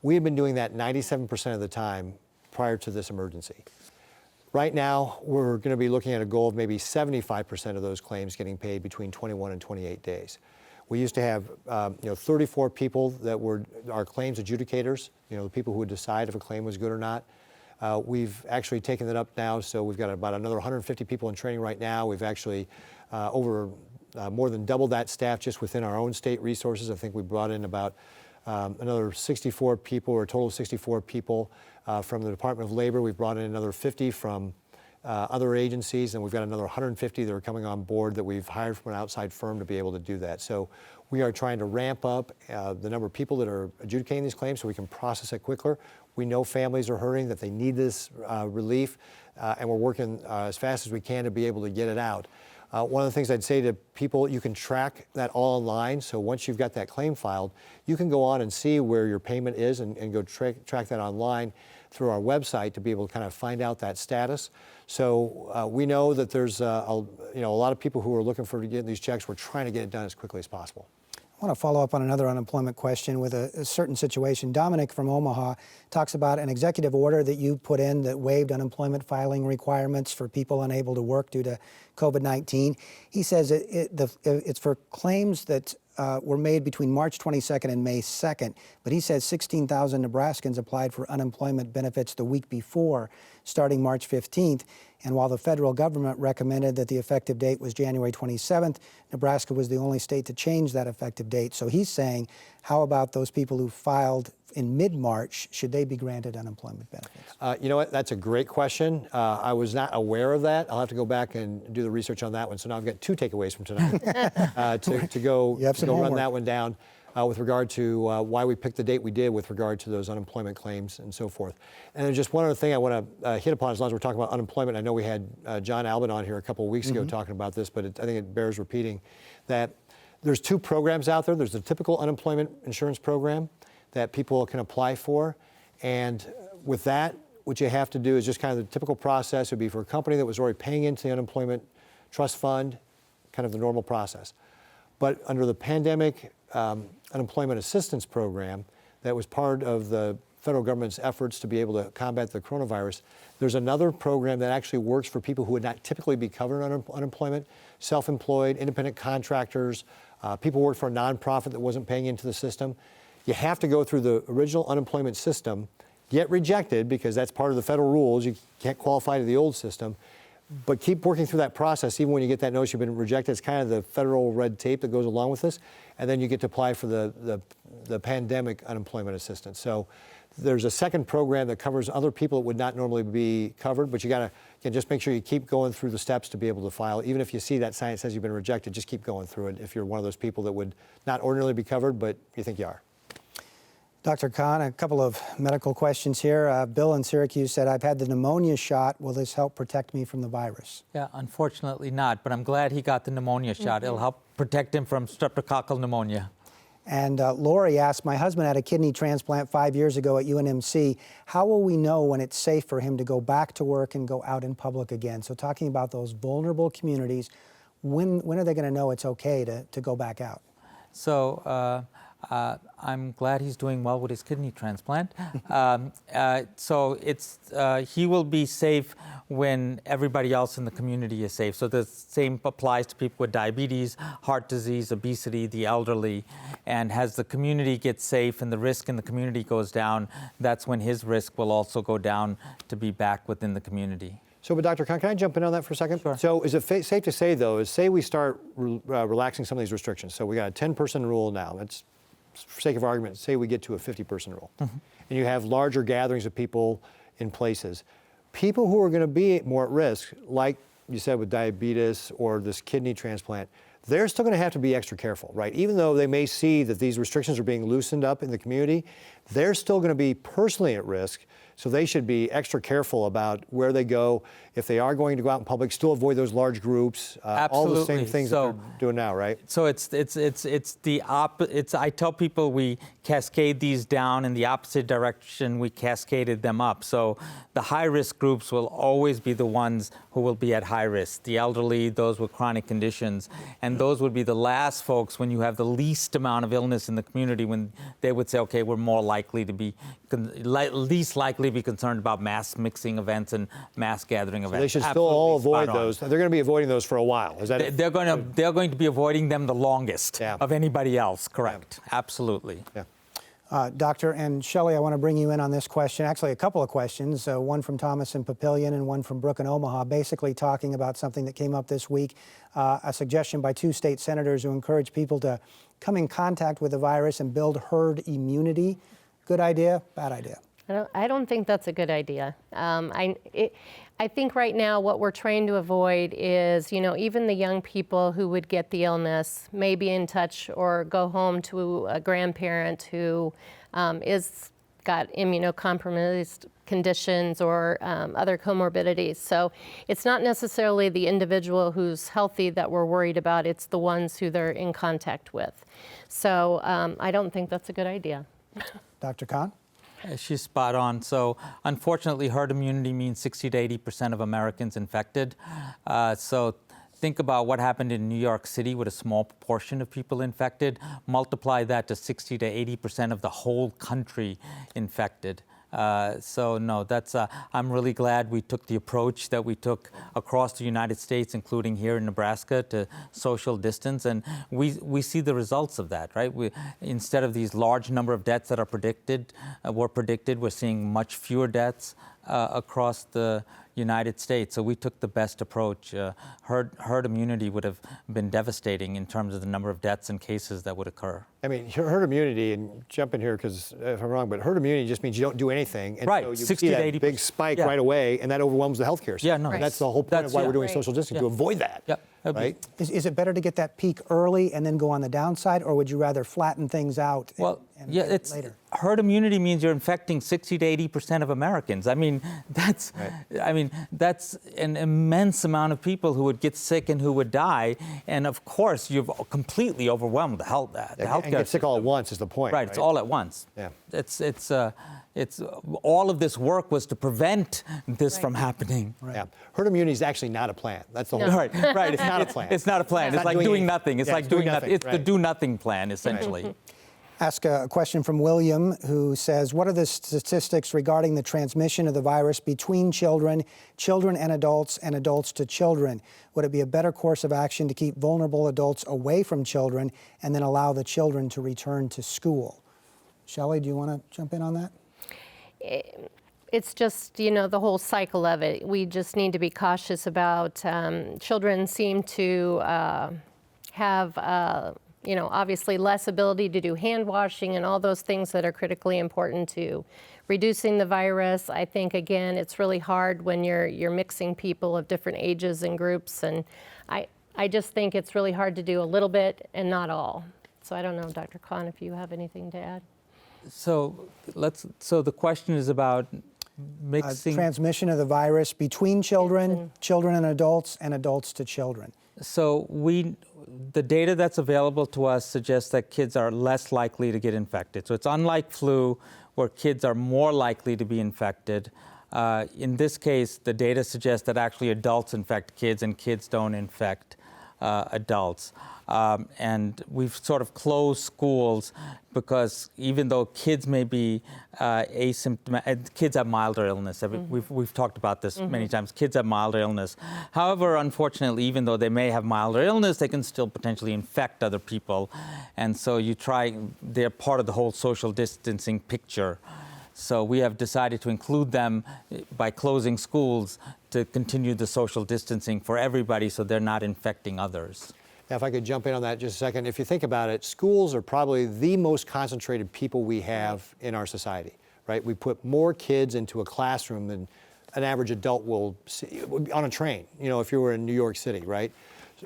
We have been doing that 97% of the time prior to this emergency. Right now, we're going to be looking at a goal of maybe 75% of those claims getting paid between 21 and 28 days. We used to have 34 people that were our claims adjudicators, the people who would decide if a claim was good or not. We've actually taken that up now, so we've got about another 150 people in training right now. We've actually more than doubled that staff just within our own state resources. I think we brought in about another 64 people, or a total of 64 people from the Department of Labor. We've brought in another 50 from other agencies, and we've got another 150 that are coming on board that we've hired from an outside firm to be able to do that. So we are trying to ramp up the number of people that are adjudicating these claims so we can process it quicker. We know families are hurting, that they need this relief, and we're working as fast as we can to be able to get it out. One of the things I'd say to people, you can track that all online. So once you've got that claim filed, you can go on and see where your payment is and go track that online through our website to be able to kind of find out that status. So we know that there's a lot of people who are looking for to get these checks. We're trying to get it done as quickly as possible. I want to follow up on another unemployment question with a certain situation. Dominic from Omaha talks about an executive order that you put in that waived unemployment filing requirements for people unable to work due to COVID-19. He says it's for claims that were made between March 22nd and May 2nd, but he says 16,000 Nebraskans applied for unemployment benefits the week before, starting March 15th. And while the federal government recommended that the effective date was January 27th, Nebraska was the only state to change that effective date. So he's saying, how about those people who filed in mid-March? Should they be granted unemployment benefits? You know what? That's a great question. I was not aware of that. I'll have to go back and do the research on that one. So now I've got two takeaways from tonight to go run that one down. With regard to why we picked the date we did with regard to those unemployment claims and so forth. And then just one other thing I want to hit upon as long as we're talking about unemployment. I know we had John Albin on here a couple of weeks ago talking about this, but I think it bears repeating that there's two programs out there. There's the typical unemployment insurance program that people can apply for. And with that, what you have to do is just kind of the typical process would be for a company that was already paying into the unemployment trust fund, kind of the normal process. But under the pandemic unemployment assistance program that was part of the federal government's efforts to be able to combat the coronavirus, there's another program that actually works for people who would not typically be covered under unemployment, self-employed, independent contractors, people who work for a nonprofit that wasn't paying into the system. You have to go through the original unemployment system, get rejected because that's part of the federal rules. You can't qualify to the old system. But keep working through that process. Even when you get that notice you've been rejected, it's kind of the federal red tape that goes along with this. And then you get to apply for the pandemic unemployment assistance. So there's a second program that covers other people that would not normally be covered, but you got to just make sure you keep going through the steps to be able to file. Even if you see that sign that says you've been rejected, just keep going through it if you're one of those people that would not ordinarily be covered, but you think you are. Dr. Khan, a couple of medical questions here. Bill in Syracuse said, I've had the pneumonia shot. Will this help protect me from the virus? Yeah, unfortunately not, but I'm glad he got the pneumonia shot. It'll help protect him from streptococcal pneumonia. And Lori asked, my husband had a kidney transplant 5 years ago at UNMC. How will we know when it's safe for him to go back to work and go out in public again? So talking about those vulnerable communities, when are they going to know it's okay to go back out? So I'm glad he's doing well with his kidney transplant. So he will be safe when everybody else in the community is safe. So the same applies to people with diabetes, heart disease, obesity, the elderly. And as the community gets safe and the risk in the community goes down, that's when his risk will also go down to be back within the community. So, but Dr. Khan, can I jump in on that for a second? Sure. So is it safe to say, though, say we start relaxing some of these restrictions. So we got a 10-person rule now. Let's, for sake of argument, say we get to a 50-person rule. And you have larger gatherings of people in places. people who are going to be more at risk, like you said with diabetes or this kidney transplant, they're still going to have to be extra careful, right? Even though they may see that these restrictions are being loosened up in the community, they're still going to be personally at risk. So they should be extra careful about where they go. If they are going to go out in public, still avoid those large groups. All the same Absolutely. things So- that they're doing now, right? So it's the I tell people we cascade these down in the opposite direction. We cascaded them up. So the high risk groups will always be the ones who will be at high risk. The elderly, those with chronic conditions, and those would be the last folks when you have the least amount of illness in the community. When they would say, okay, we're more likely to be least likely to be concerned about mass mixing events and mass gathering events. They should still all Absolutely avoid spot on. those. They're going to be avoiding those for a while. Is that it? They're going to be avoiding them the longest Yeah. of anybody else. Correct. Absolutely. Yeah. Doctor, and Shelley, I want to bring you in on this question. Actually, a couple of questions, one from Thomas in Papillion and one from Brooke in Omaha, basically talking about something that came up this week, a suggestion by 2 state senators who encourage people to come in contact with the virus and build herd immunity. Good idea, bad idea? I don't think that's a good idea. I think right now what we're trying to avoid is, even the young people who would get the illness may be in touch or go home to a grandparent who is got immunocompromised conditions or other comorbidities. So it's not necessarily the individual who's healthy that we're worried about, it's the ones who they're in contact with. So I don't think that's a good idea. Dr. Khan? She's spot on. So unfortunately, herd immunity means 60 to 80% of Americans infected. So think about what happened in New York City with a small proportion of people infected. Multiply that to 60 to 80% of the whole country infected. So no, I'm really glad we took the approach that we took across the United States, including here in Nebraska, to social distance, and we see the results of that, right? Instead of these large number of deaths that are predicted, we're seeing much fewer deaths across the United States. So we took the best approach. Herd immunity would have been devastating in terms of the number of deaths and cases that would occur. I mean, herd immunity, and jump in here because if I'm wrong, but herd immunity just means you don't do anything. And Right, so you 60 see to that 80%. big spike Yeah. right away, and that overwhelms the healthcare system. Yeah, no. And that's the whole point of why we're doing Right. social distancing, to avoid that. Yep. Right? Is it better to get that peak early and then go on the downside, or would you rather flatten things out Well, and yeah, get it it's later? herd immunity means you're infecting 60 to 80% of Americans. I mean, that's an immense amount of people who would get sick and who would die. And of course, you've completely overwhelmed the healthcare And get sick all at once is the point. Right, it's all at once. Yeah. It's all of this work was to prevent this from happening. Yeah. Herd immunity is actually not a plan. That's the whole Right, right. It's not a plan. It's not a plan. It's It's not like doing doing anything. nothing. It's Yeah, like it's doing doing nothing. nothing, It's the right. do nothing plan, essentially. Ask a question from William, who says, what are the statistics regarding the transmission of the virus between children, children and adults to children? Would it be a better course of action to keep vulnerable adults away from children and then allow the children to return to school? Shelley, do you want to jump in on that? It's just, the whole cycle of it. We just need to be cautious about, children seem to have, obviously less ability to do hand washing and all those things that are critically important to reducing the virus. I think, again, it's really hard when you're mixing people of different ages and groups. And I just think it's really hard to do a little bit and not all. So I don't know, Dr. Khan, if you have anything to add. So the question is about mixing. Transmission of the virus between children, children and adults to children. So the data that's available to us suggests that kids are less likely to get infected. So it's unlike flu, where kids are more likely to be infected. In this case, the data suggests that actually adults infect kids and kids don't infect adults. And we've sort of closed schools because even though kids may be asymptomatic, kids have milder illness. We've talked about this many times. Kids have milder illness. However, unfortunately, even though they may have milder illness, they can still potentially infect other people. And so they're part of the whole social distancing picture. So we have decided to include them by closing schools to continue the social distancing for everybody so they're not infecting others. Now, if I could jump in on that just a second. If you think about it, schools are probably the most concentrated people we have in our society, right? We put more kids into a classroom than an average adult will see on a train, if you were in New York City, right?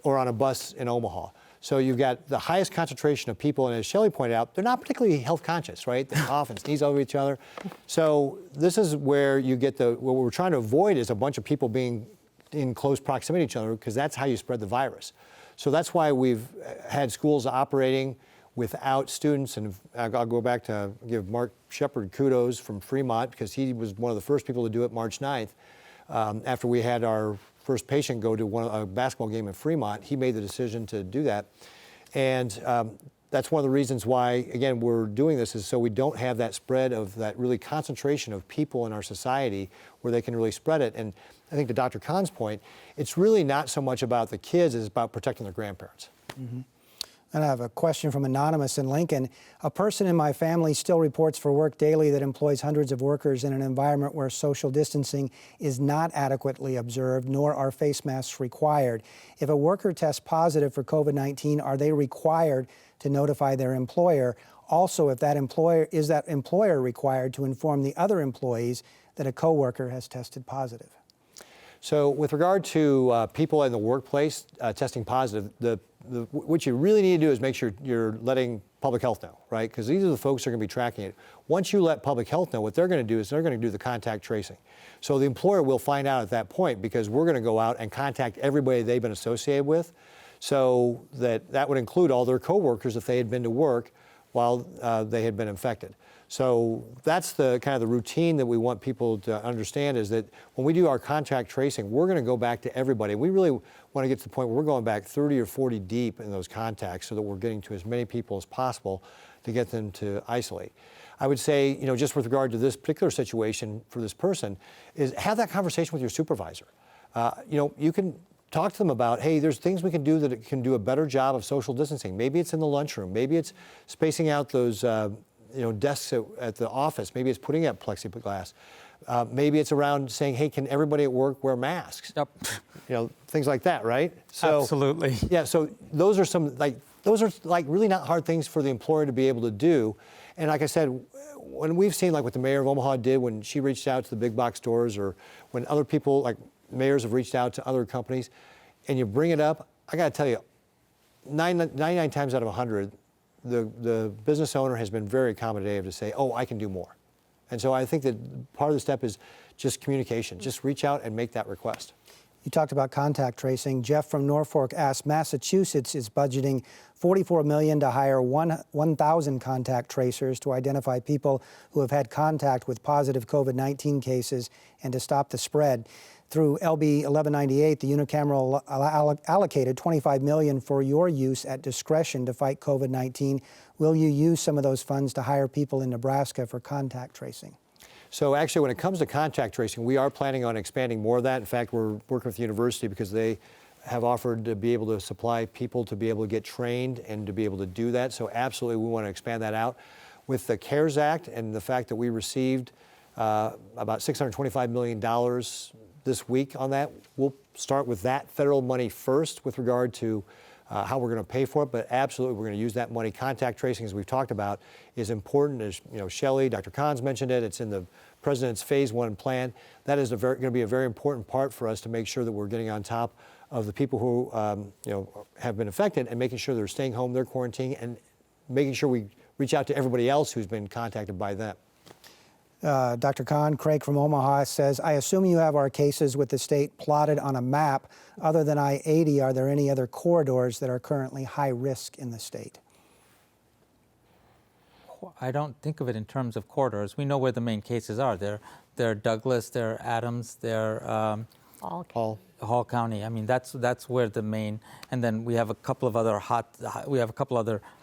Or on a bus in Omaha. So you've got the highest concentration of people, and as Shelley pointed out, they're not particularly health conscious, right? They cough and sneeze over each other. So this is where you get what we're trying to avoid is a bunch of people being in close proximity to each other, because that's how you spread the virus. So that's why we've had schools operating without students, and I'll go back to give Mark Shepard kudos from Fremont, because he was one of the first people to do it March 9th. After we had our first patient go to a basketball game in Fremont, he made the decision to do that. And that's one of the reasons why, again, we're doing this, is so we don't have that spread of that really concentration of people in our society where they can really spread it. And I think to Dr. Kahn's point, it's really not so much about the kids, it's about protecting their grandparents. Mm-hmm. And I have a question from Anonymous in Lincoln. A person in my family still reports for work daily that employs hundreds of workers in an environment where social distancing is not adequately observed, nor are face masks required. If a worker tests positive for COVID-19, are they required to notify their employer? Also, if that employer required to inform the other employees that a coworker has tested positive? So with regard to people in the workplace testing positive, what you really need to do is make sure you're letting public health know, right? Because these are the folks who are going to be tracking it. Once you let public health know, what they're going to do is they're going to do the contact tracing. So the employer will find out at that point, because we're going to go out and contact everybody they've been associated with. So that would include all their coworkers if they had been to work while they had been infected. So that's the kind of the routine that we want people to understand, is that when we do our contact tracing, we're going to go back to everybody. We really want to get to the point where we're going back 30 or 40 deep in those contacts, so that we're getting to as many people as possible to get them to isolate. I would say, just with regard to this particular situation for this person, is have that conversation with your supervisor. You can talk to them about, hey, there's things we can do that can do a better job of social distancing. Maybe it's in the lunchroom. Maybe it's spacing out those desks at the office. Maybe it's putting up plexiglass. Maybe it's around saying, hey, can everybody at work wear masks? Yep. Things like that, right? So, absolutely. Yeah, so those are really not hard things for the employer to be able to do. And like I said, when we've seen like what the mayor of Omaha did when she reached out to the big box stores, or when other people, like mayors, have reached out to other companies, and you bring it up, I got to tell you, 99 times out of 100, the business owner has been very accommodative to say, oh, I can do more. And so I think that part of the step is just communication. Just reach out and make that request. You talked about contact tracing. Jeff from Norfolk asked, Massachusetts is budgeting $44 million to hire 1,000 contact tracers to identify people who have had contact with positive COVID-19 cases and to stop the spread. Through LB 1198, the unicameral allocated $25 million for your use at discretion to fight COVID-19. Will you use some of those funds to hire people in Nebraska for contact tracing? So actually, when it comes to contact tracing, we are planning on expanding more of that. In fact, we're working with the university, because they have offered to be able to supply people to be able to get trained and to be able to do that. So absolutely, we want to expand that out. With the CARES Act and the fact that we received about $625 million this week on that, we'll start with that federal money first with regard to how we're going to pay for it, but absolutely we're going to use that money. Contact tracing, as we've talked about, is important. As Shelley, Dr. Kahn's mentioned it. It's in the President's Phase 1 plan. That is going to be a very important part for us to make sure that we're getting on top of the people who have been affected, and making sure they're staying home, they're quarantining, and making sure we reach out to everybody else who's been contacted by them. Dr. Kahn, Craig from Omaha says, I assume you have our cases with the state plotted on a map. Other than I-80, are there any other corridors that are currently high risk in the state? I don't think of it in terms of corridors. We know where the main cases are. They're Douglas, they're Adams, they're Hall County. I mean, that's where the main, and then we have a couple of other I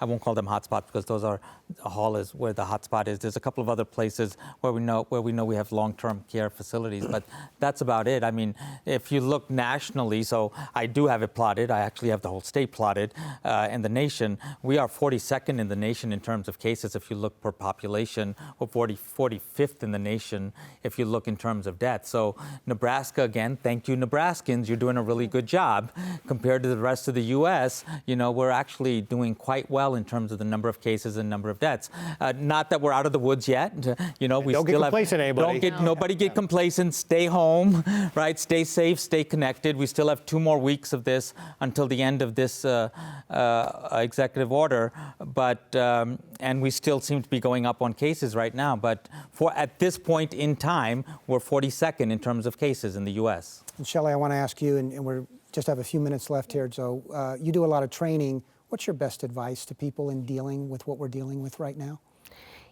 won't call them hotspots, because those are, Hall is where the hotspot is. There's a couple of other places where we know we have long-term care facilities, but that's about it. I mean, if you look nationally, so I do have it plotted. I actually have the whole state plotted in the nation. We are 42nd in the nation in terms of cases if you look per population, or 45th in the nation if you look in terms of death. So Nebraska, again, thank you, Nebraska. Nebraskans, you're doing a really good job. Compared to the rest of the U.S., we're actually doing quite well in terms of the number of cases and number of deaths. Not that we're out of the woods yet. We don't still get complacent, anybody. Nobody get complacent. Stay home, right? Stay safe, stay connected. We still have 2 more weeks of this until the end of this executive order, but and we still seem to be going up on cases right now. But at this point in time, we're 42nd in terms of cases in the U.S. And Shelley, I want to ask you, and we just have a few minutes left here, so you do a lot of training. What's your best advice to people in dealing with what we're dealing with right now?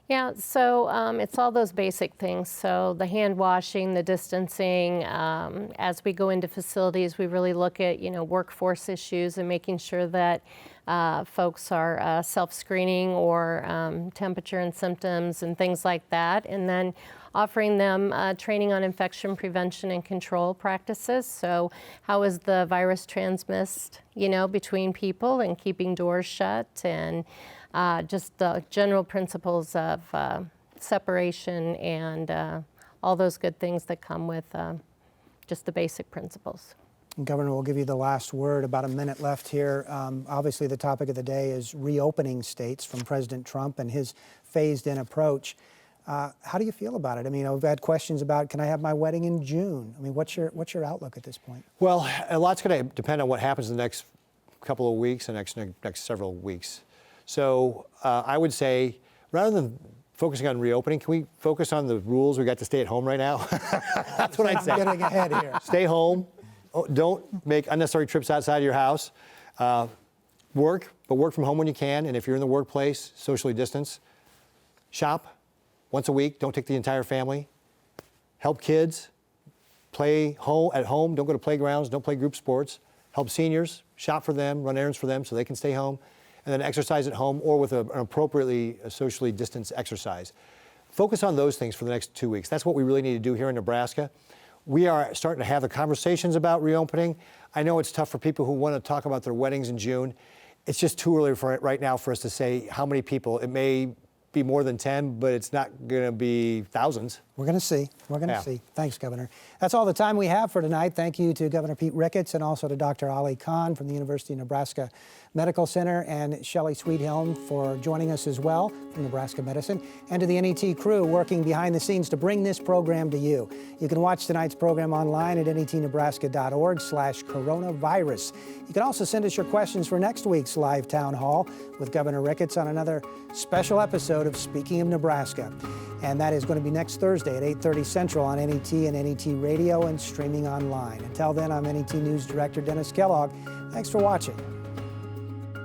Yeah, so it's all those basic things. So the hand washing, the distancing. As we go into facilities, we really look at workforce issues and making sure that folks are self-screening or temperature and symptoms and things like that. And then offering them training on infection prevention and control practices. So how is the virus transmissed, between people, and keeping doors shut, and just the general principles of separation and all those good things that come with just the basic principles. Governor, we'll give you the last word. About a minute left here. Obviously, the topic of the day is reopening states from President Trump and his phased-in approach. How do you feel about it? I mean, I've had questions about, can I have my wedding in June? I mean, what's your outlook at this point? Well, a lot's going to depend on what happens in the next couple of weeks and next several weeks. So I would say, rather than focusing on reopening, can we focus on the rules we got to stay at home right now? That's what I'd say. Getting ahead here. Stay home. Don't make unnecessary trips outside of your house. Work from home when you can. And if you're in the workplace, socially distance. Shop once a week. Don't take the entire family. Help kids. Play at home. Don't go to playgrounds. Don't play group sports. Help seniors. Shop for them. Run errands for them so they can stay home. And then exercise at home or with an appropriately socially distanced exercise. Focus on those things for the next 2 weeks. That's what we really need to do here in Nebraska. We are starting to have the conversations about reopening. I know it's tough for people who want to talk about their weddings in June. It's just too early right now for us to say how many people. It may be more than 10, but it's not going to be thousands. We're going to see. We're going to see. Thanks, Governor. That's all the time we have for tonight. Thank you to Governor Pete Ricketts and also to Dr. Ali Khan from the University of Nebraska Medical Center and Shelley Sweethelm for joining us as well from Nebraska Medicine, and to the NET crew working behind the scenes to bring this program to you. You can watch tonight's program online at netnebraska.org/coronavirus. You can also send us your questions for next week's live town hall with Governor Ricketts on another special episode of Speaking of Nebraska. And that is going to be next Thursday at 8:30 Central on NET and NET Radio and streaming online. Until then, I'm NET News Director Dennis Kellogg. Thanks for watching.